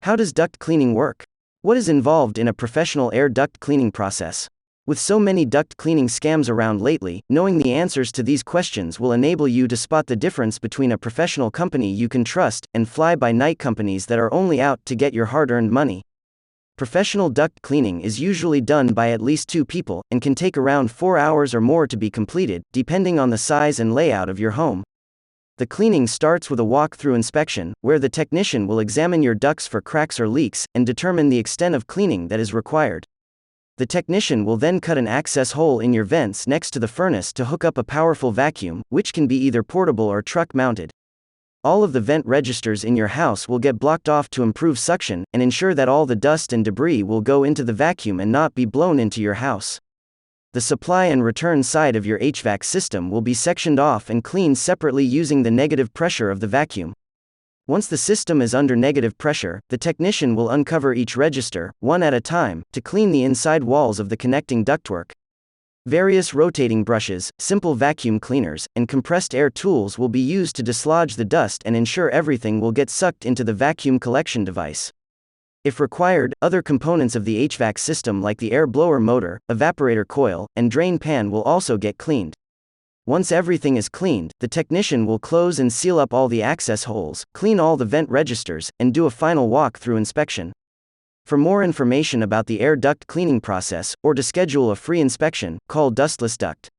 How does duct cleaning work? What is involved in a professional air duct cleaning process? With so many duct cleaning scams around lately, knowing the answers to these questions will enable you to spot the difference between a professional company you can trust and fly-by-night companies that are only out to get your hard-earned money. Professional duct cleaning is usually done by at least 2 people and can take around 4 hours or more to be completed, depending on the size and layout of your home. The cleaning starts with a walk-through inspection, where the technician will examine your ducts for cracks or leaks and determine the extent of cleaning that is required. The technician will then cut an access hole in your vents next to the furnace to hook up a powerful vacuum, which can be either portable or truck-mounted. All of the vent registers in your house will get blocked off to improve suction and ensure that all the dust and debris will go into the vacuum and not be blown into your house. The supply and return side of your HVAC system will be sectioned off and cleaned separately using the negative pressure of the vacuum. Once the system is under negative pressure, the technician will uncover each register, one at a time, to clean the inside walls of the connecting ductwork. Various rotating brushes, simple vacuum cleaners, and compressed air tools will be used to dislodge the dust and ensure everything will get sucked into the vacuum collection device. If required, other components of the HVAC system like the air blower motor, evaporator coil, and drain pan will also get cleaned. Once everything is cleaned, the technician will close and seal up all the access holes, clean all the vent registers, and do a final walk-through inspection. For more information about the air duct cleaning process, or to schedule a free inspection, call Dustless Duct.